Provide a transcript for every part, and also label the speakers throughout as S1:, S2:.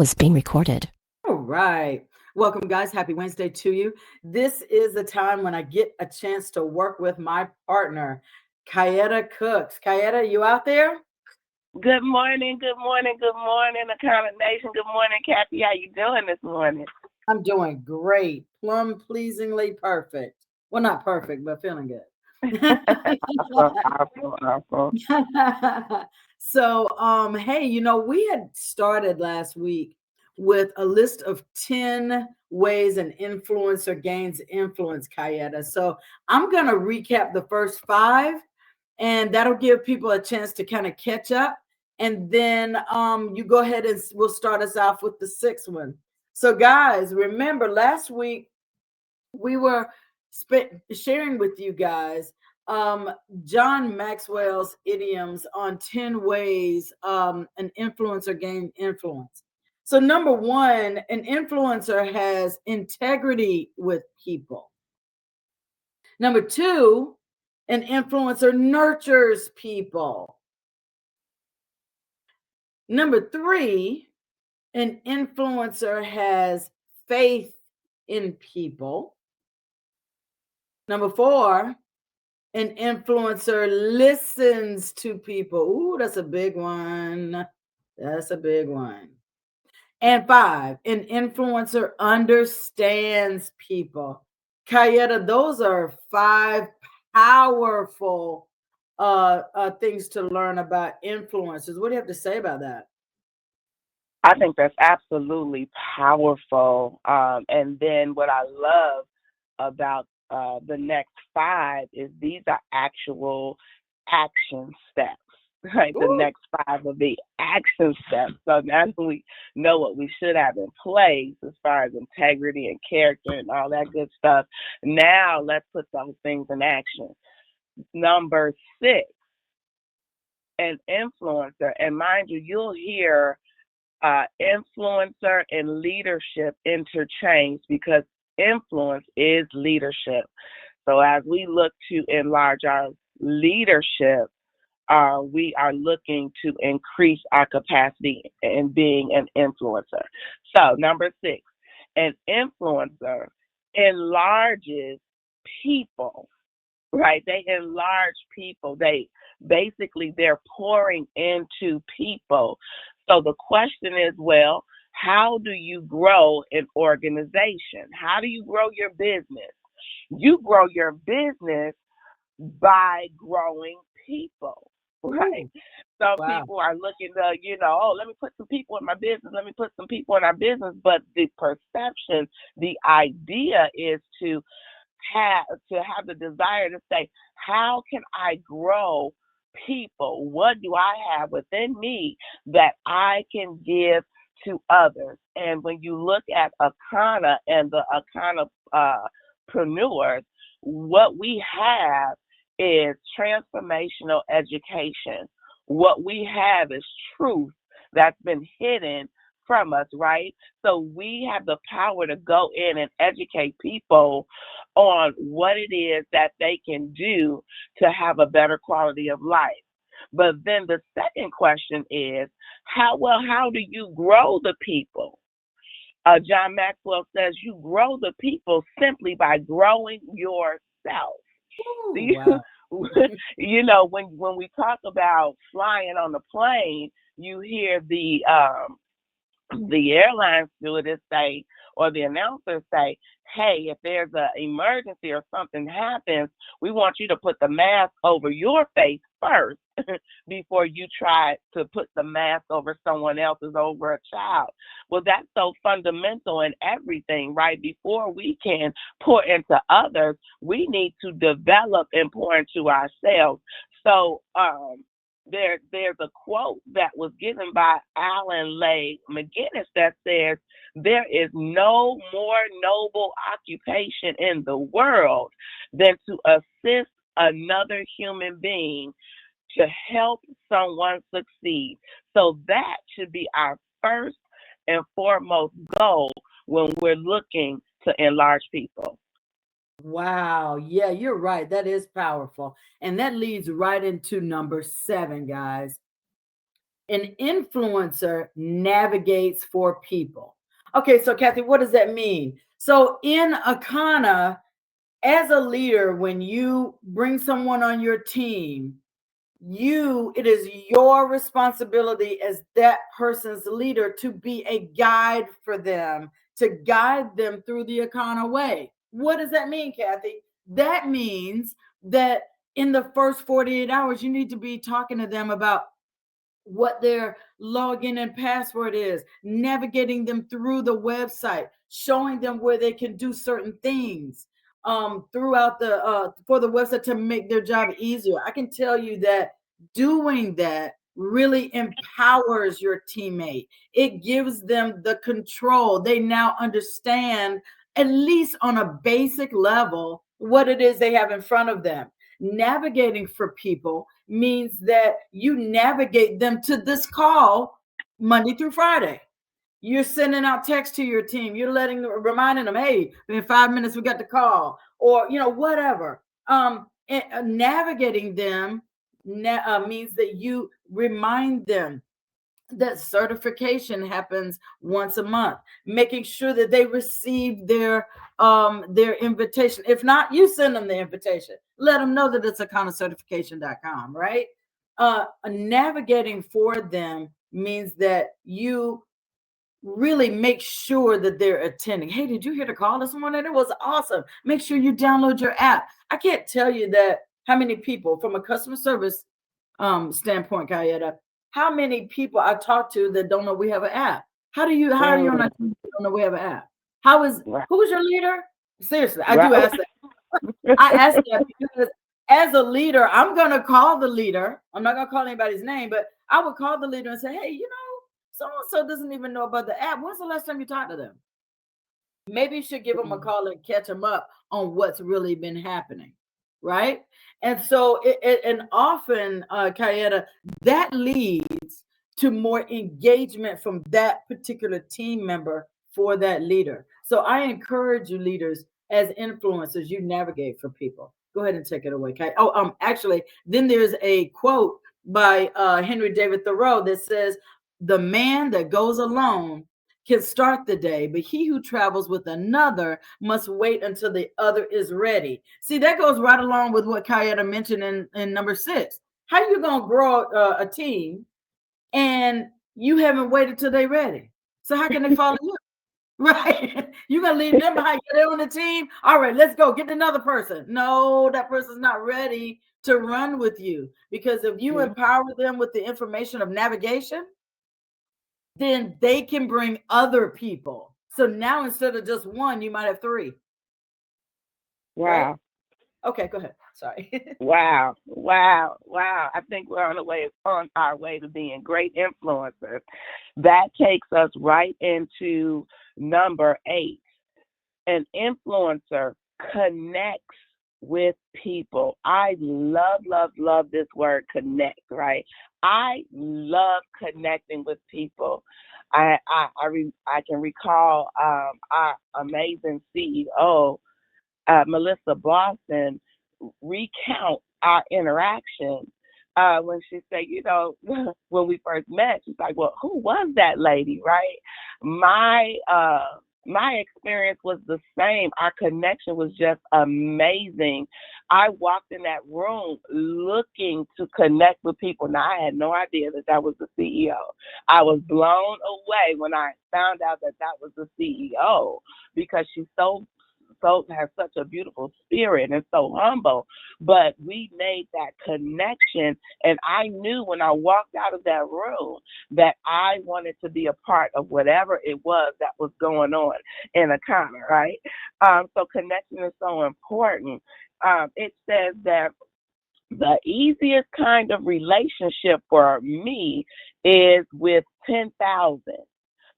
S1: is being recorded.
S2: All right. Welcome, guys. Happy Wednesday to you. This is the time when I get a chance to work with my partner, Kayaetta Cooks. Kayaetta, you out there?
S3: Good morning, Account Nation. Good morning, Kathy. How you doing this morning?
S2: I'm doing great. Plum pleasingly perfect. Well, not perfect, but feeling good.
S3: Awesome.
S2: So, hey, we had started last week with a list of 10 ways an influencer gains influence, Kayaetta. So I'm going to recap the first five, and that'll give people a chance to kind of catch up. And then you go ahead and we'll start us off with the sixth one. So, guys, remember last week we were sharing with you guys John Maxwell's idioms on 10 ways an influencer gains influence. So, number one, an influencer has integrity with people. Number two, an influencer nurtures people. Number three, an influencer has faith in people. Number four, an influencer listens to people. Ooh, that's a big one. That's a big one. And five, an influencer understands people. Kayaetta, those are five powerful things to learn about influencers. What do you have to say about that?
S3: I think that's absolutely powerful. And then what I love about the next five is these are actual action steps. Right, the next five will be action steps. So now that we know what we should have in place as far as integrity and character and all that good stuff, now let's put those things in action. Number 6, an influencer. And mind you, you'll hear influencer and leadership interchange because influence is leadership. So as we look to enlarge our leadership, we are looking to increase our capacity in being an influencer. So number 6, an influencer enlarges people, right? They enlarge people. They're pouring into people. So the question is, well, how do you grow an organization? How do you grow your business? You grow your business by growing people, right? Some people are looking to, let me put some people in my business. Let me put some people in our business. But the perception, the idea is to have the desire to say, how can I grow people? What do I have within me that I can give to others? And when you look at Akana and the Akanapreneurs, what we have is transformational education. What we have is truth that's been hidden from us, right? So we have the power to go in and educate people on what it is that they can do to have a better quality of life. But then the second question is, how do you grow the people? John Maxwell says you grow the people simply by growing yourself.
S2: Wow.
S3: When we talk about flying on the plane, you hear the airline stewardess say, or the announcer say, hey, if there's an emergency or something happens, we want you to put the mask over your face first before you try to put the mask over someone else's, over a child. Well, that's so fundamental in everything, right? Before we can pour into others, we need to develop and pour into ourselves. So, there's a quote that was given by Alan Lay McGinnis that says, there is no more noble occupation in the world than to assist another human being to help someone succeed. So that should be our first and foremost goal when we're looking to enlarge people.
S2: Wow. Yeah, you're right. That is powerful. And that leads right into number 7, guys. An influencer navigates for people. Okay, so Kathy, what does that mean? So in Akana, as a leader, when you bring someone on your team, it is your responsibility as that person's leader to be a guide for them, to guide them through the Akana way. What does that mean, Kathy? That means that in the first 48 hours, you need to be talking to them about what their login and password is, navigating them through the website, showing them where they can do certain things throughout the for the website to make their job easier. I can tell you that doing that really empowers your teammate. It gives them the control. They now understand, at least on a basic level, what it is they have in front of them. Navigating for people means that you navigate them to this call Monday through Friday. You're sending out text to your team. You're reminding them, hey, in 5 minutes we got the call, or whatever. And, navigating them means that you remind them that certification happens once a month, making sure that they receive their invitation. If not, you send them the invitation. Let them know that it's accountacertification.com, right? Navigating for them means that you really make sure that they're attending. Hey, did you hear the call this morning? It was awesome. Make sure you download your app. I can't tell you that how many people from a customer service standpoint, Kayaetta, how many people I talk to that don't know we have an app. How are you on our team that don't know we have an app? Who's your leader? Seriously, I do ask that. I ask that because as a leader, I'm gonna call the leader. I'm not gonna call anybody's name, but I would call the leader and say, hey, so and so doesn't even know about the app. When's the last time you talked to them? Maybe you should give them a call and catch them up on what's really been happening, right? And so, and often, Kayaetta, that leads to more engagement from that particular team member for that leader. So I encourage you, leaders, as influencers, you navigate for people. Go ahead and take it away, Kay. Oh, actually, then there's a quote by Henry David Thoreau that says, "The man that goes alone can start the day, but he who travels with another must wait until the other is ready." See, that goes right along with what Kayaetta mentioned in number 6. How you gonna grow a team and you haven't waited till they're ready? So how can they follow you? Right? You're gonna leave them behind. They're on the team. All right, let's go get another person. No, that person's not ready to run with you, because if you empower them with the information of navigation, then they can bring other people. So now instead of just one, you might have 3.
S3: Wow.
S2: Right? Okay, go ahead. Sorry.
S3: Wow. I think we're on our way to being great influencers. That takes us right into number 8. An influencer connects with people. I love this word connect, right? I love connecting with people. I can recall our amazing CEO, Melissa Boston, recount our interaction when she said, when we first met, she's like, well, who was that lady, right? My experience was the same. Our connection was just amazing. I walked in that room looking to connect with people. Now, I had no idea that was the CEO. I was blown away when I found out that was the CEO, because she's has such a beautiful spirit and so humble. But we made that connection, and I knew when I walked out of that room that I wanted to be a part of whatever it was that was going on in Akana, right? So connection is so important. It says that the easiest kind of relationship for me is with 10,000.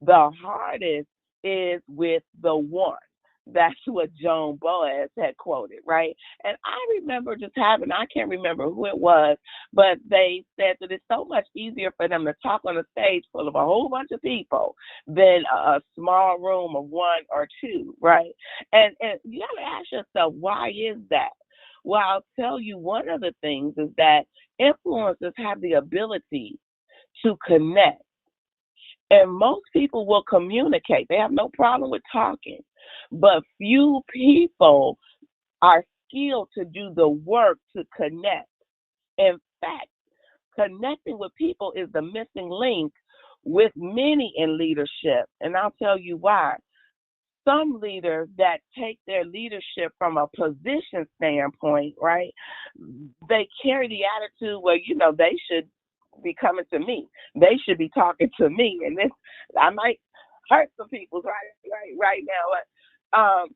S3: The hardest is with the one. That's what Joan Boaz had quoted, right? And I remember I can't remember who it was, but they said that it's so much easier for them to talk on a stage full of a whole bunch of people than a small room of 1 or 2, right? And you got to ask yourself, why is that? Well, I'll tell you, one of the things is that influencers have the ability to connect. And most people will communicate. They have no problem with talking. But few people are skilled to do the work to connect. In fact, connecting with people is the missing link with many in leadership. And I'll tell you why. Some leaders that take their leadership from a position standpoint, right? They carry the attitude, well, they should be coming to me. They should be talking to me. And this, I might hurt some people right now. But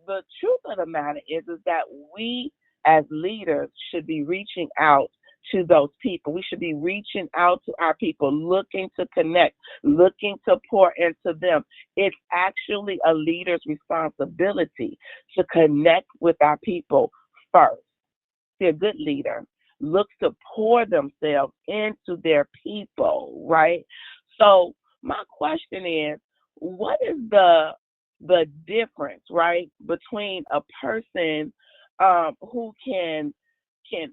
S3: the truth of the matter is that we as leaders should be reaching out to those people. We should be reaching out to our people, looking to connect, looking to pour into them. It's actually a leader's responsibility to connect with our people first. See, a good leader looks to pour themselves into their people, right? So my question is, what is the difference, right, between a person who can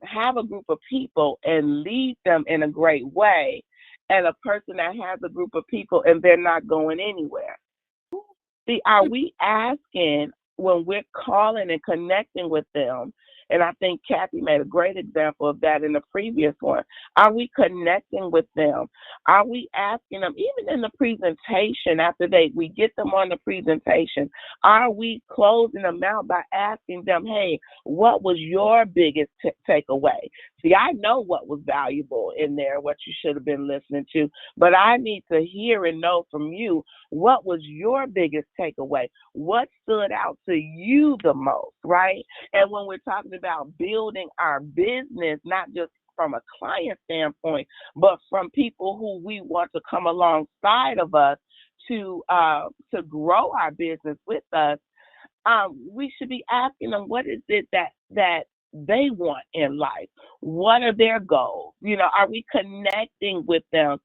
S3: have a group of people and lead them in a great way, and a person that has a group of people and they're not going anywhere? See, are we asking when we're calling and connecting with them? And I think Kathy made a great example of that in the previous one. Are we connecting with them? Are we asking them, even in the presentation, after we get them on the presentation, are we closing them out by asking them, hey, what was your biggest takeaway? See, I know what was valuable in there, what you should have been listening to, but I need to hear and know from you, what was your biggest takeaway? What stood out to you the most, right? And when we're talking about building our business, not just from a client standpoint, but from people who we want to come alongside of us to grow our business with us, we should be asking them, what is it that they want in life? What are their goals? Are we connecting with them?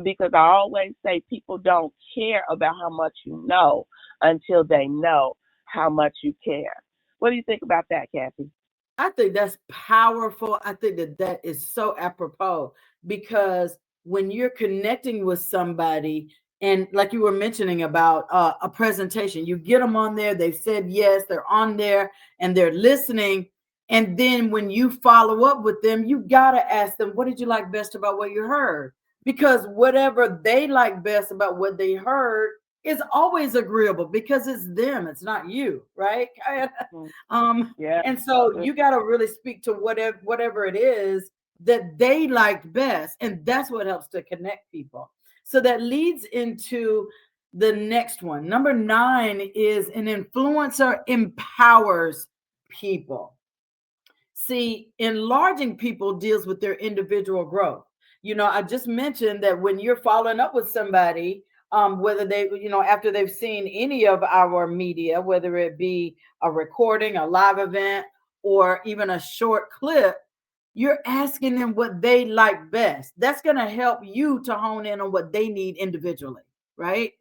S3: Because I always say people don't care about how much you know until they know how much you care. What do you think about that, Kathy?
S2: I think that's powerful. I think that is so apropos, because when you're connecting with somebody, and like you were mentioning about a presentation, you get them on there, they've said yes, they're on there and they're listening. And then when you follow up with them, you got to ask them, what did you like best about what you heard? Because whatever they like best about what they heard is always agreeable, because it's them, it's not you, right?
S3: Yeah.
S2: And so you got to really speak to whatever it is that they like best, and that's what helps to connect people. So that leads into the next one. Number 9 is an influencer empowers people. See, enlarging people deals with their individual growth. I just mentioned that when you're following up with somebody, whether they, after they've seen any of our media, whether it be a recording, a live event, or even a short clip, you're asking them what they like best. That's going to help you to hone in on what they need individually, right?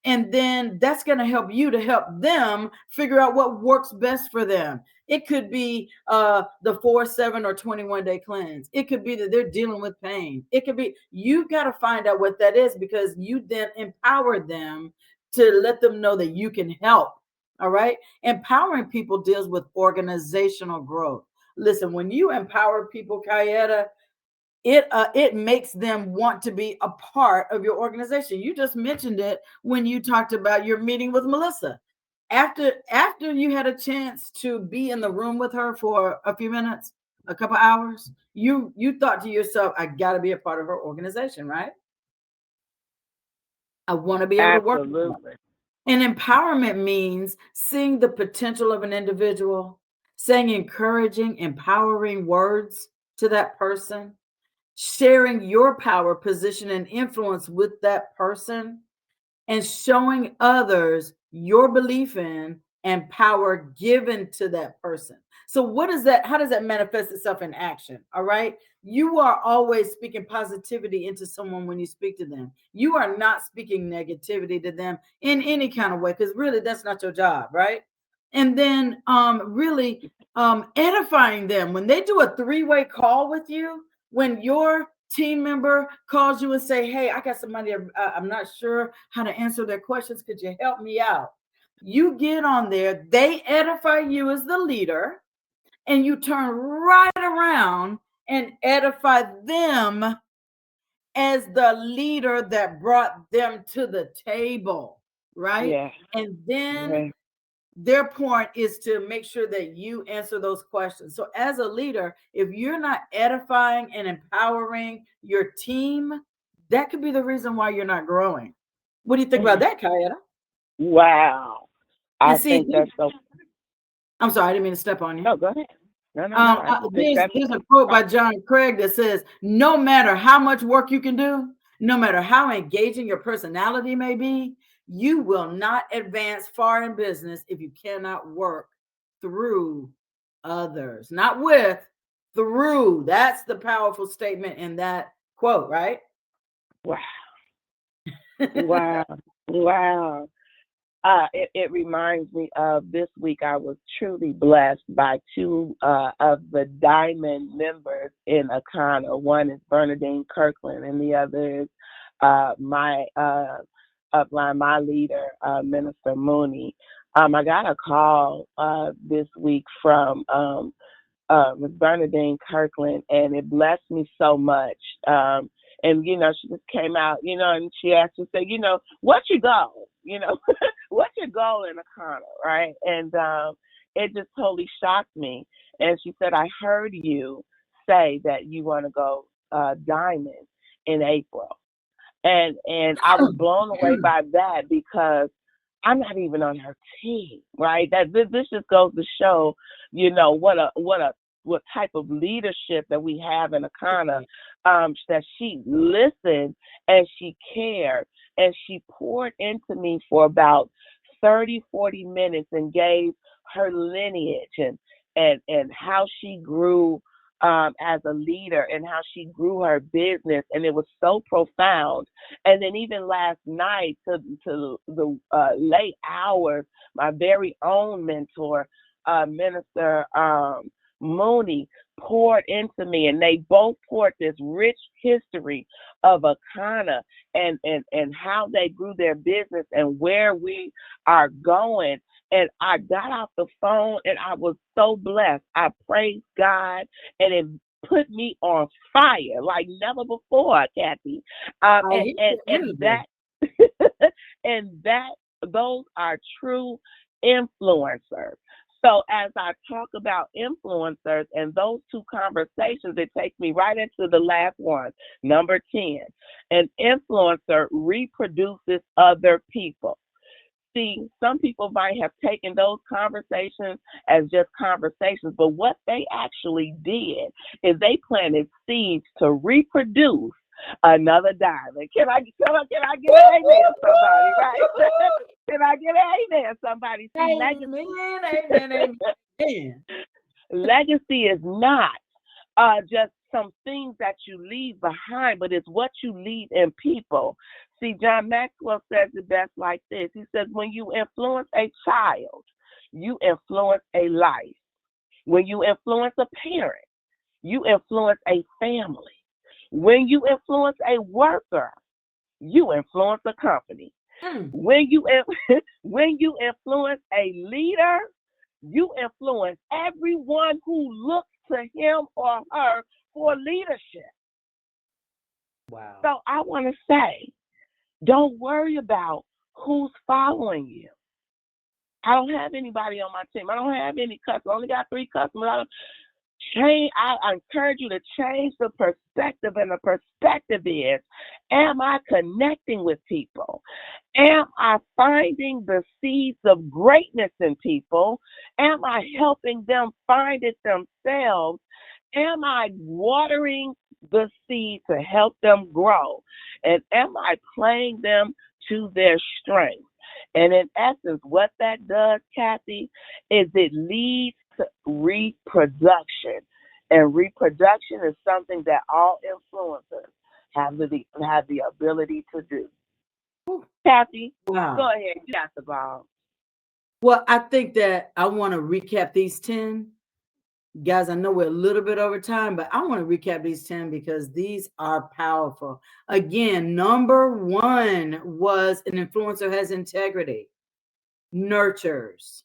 S2: And then that's going to help you to help them figure out what works best for them. It could be the 4, 7, or 21-day cleanse. It could be that they're dealing with pain. It could be, you've got to find out what that is, because you then empower them to let them know that you can help. All right. Empowering people deals with organizational growth. Listen, when you empower people, Kayaetta, it makes them want to be a part of your organization. You just mentioned it when you talked about your meeting with Melissa. After you had a chance to be in the room with her for a few minutes, a couple hours, you thought to yourself, I got to be a part of her organization, right? I want to be able to work with her.
S3: Absolutely.
S2: And empowerment means seeing the potential of an individual, saying encouraging, empowering words to that person, sharing your power, position, and influence with that person, and showing others your belief in and power given to that person. So what is that? How does that manifest itself in action? All right. You are always speaking positivity into someone when you speak to them. You are not speaking negativity to them in any kind of way, because really that's not your job, right? And then really edifying them when they do a 3-way call with you, when your team member calls you and say, hey, I got somebody, I'm not sure how to answer their questions. Could you help me out? You get on there, they edify you as the leader, and you turn right around and edify them as the leader that brought them to the table, right?
S3: Yeah.
S2: And then
S3: Yeah.
S2: their point is to make sure that you answer those questions. So, as a leader, if you're not edifying and empowering your team, that could be the reason why you're not growing. What do you think about that, Kayaetta?
S3: Wow.
S2: And
S3: I
S2: see,
S3: think that's so.
S2: I'm sorry, I didn't mean to step on you.
S3: No, go ahead. No, no, no. I just think that's.
S2: There's a quote by John Craig that says, "No matter how much work you can do, no matter how engaging your personality may be, you will not advance far in business if you cannot work through others, not with, through." That's the powerful statement in that quote, right?
S3: Wow. Wow. Wow. It reminds me of this week. I was truly blessed by two of the Diamond members in Akana. One is Bernadine Kirkland, and the other is my upline, my leader, Minister Mooney. I got a call this week from Miss Bernadine Kirkland, and it blessed me so much. And she just came out, and she asked to say, what's your goal? What's your goal in Akana, right? And it just totally shocked me. And she said, I heard you say that you want to go diamond in April. And I was blown away by that because I'm not even on her team, right? That this just goes to show, what type of leadership that we have in Akana. That she listened and she cared and she poured into me for about 30, 40 minutes and gave her lineage and how she grew as a leader and how she grew her business, and it was so profound. And then even last night to the late hours, my very own mentor, Minister Mooney, poured into me, and they both poured this rich history of Akana and how they grew their business and where we are going. And I got off the phone and I was so blessed. I praised God, and it put me on fire like never before, Kathy.
S2: I hear you.
S3: And that and that those are true influencers. So as I talk about influencers and those two conversations, it takes me right into the last one, number 10. An influencer reproduces other people. See, some people might have taken those conversations as just conversations, but what they actually did is they planted seeds to reproduce another diamond. Can I get an amen, somebody, right? Can I get an amen, somebody? See,
S2: Amen.
S3: legacy is not just some things that you leave behind, but it's what you leave in people. See, John Maxwell says it best like this. He says, when you influence a child, you influence a life. When you influence a parent, you influence a family. When you influence a worker, you influence a company. When you when you influence a leader, you influence everyone who looks to him or her for leadership.
S2: Wow.
S3: So I want to say, don't worry about who's following you. I don't have anybody on my team. I don't have any customers. I only got 3 customers. I encourage you to change the perspective, and the perspective is, am I connecting with people? Am I finding the seeds of greatness in people? Am I helping them find it themselves? Am I watering the seed to help them grow? And am I playing them to their strength? And in essence, what that does, Kathy, is it leads to reproduction. And reproduction is something that all influencers have the ability to do. Kathy,
S2: Wow.
S3: go ahead. You got the ball.
S2: Well, I think that I want to recap these 10 Guys, I know we're a little bit over time, but I want to recap these 10 because these are powerful. Again, number one was an influencer has integrity, nurtures,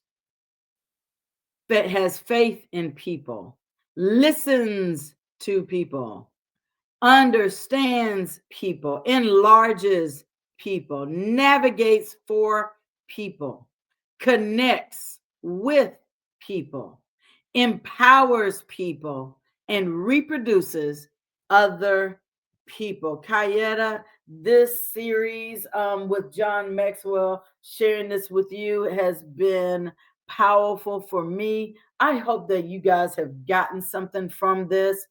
S2: that has faith in people, listens to people, understands people, enlarges people, navigates for people, connects with people, empowers people, and reproduces other people. Kayaetta, this series with John Maxwell, sharing this with you has been powerful for me. I hope that you guys have gotten something from this.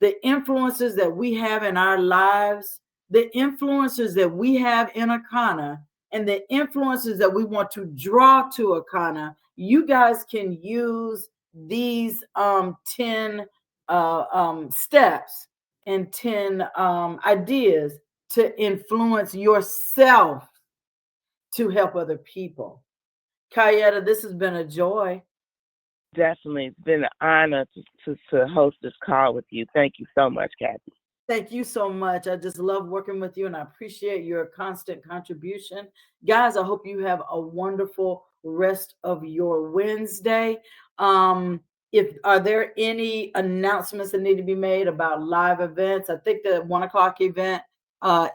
S2: The influences that we have in our lives, the influences that we have in Akana, and the influences that we want to draw to Akana, you guys can use these 10 steps and 10 ideas to influence yourself to help other people. Kayaetta, this has been a joy.
S3: Definitely. It's been an honor to host this call with you. Thank you so much, Kathy.
S2: Thank you so much. I just love working with you and I appreciate your constant contribution. Guys, I hope you have a wonderful rest of your Wednesday. If are there any announcements that need to be made about live events? I think the 1 o'clock event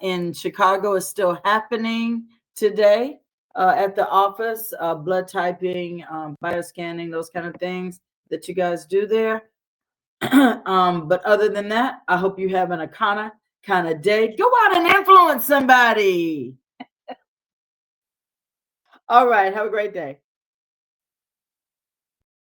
S2: in Chicago is still happening today at the office, blood typing, bioscanning, those kind of things that you guys do there. But other than that, I hope you have an Akana kind of day. Go out and influence somebody. All right. Have a great day.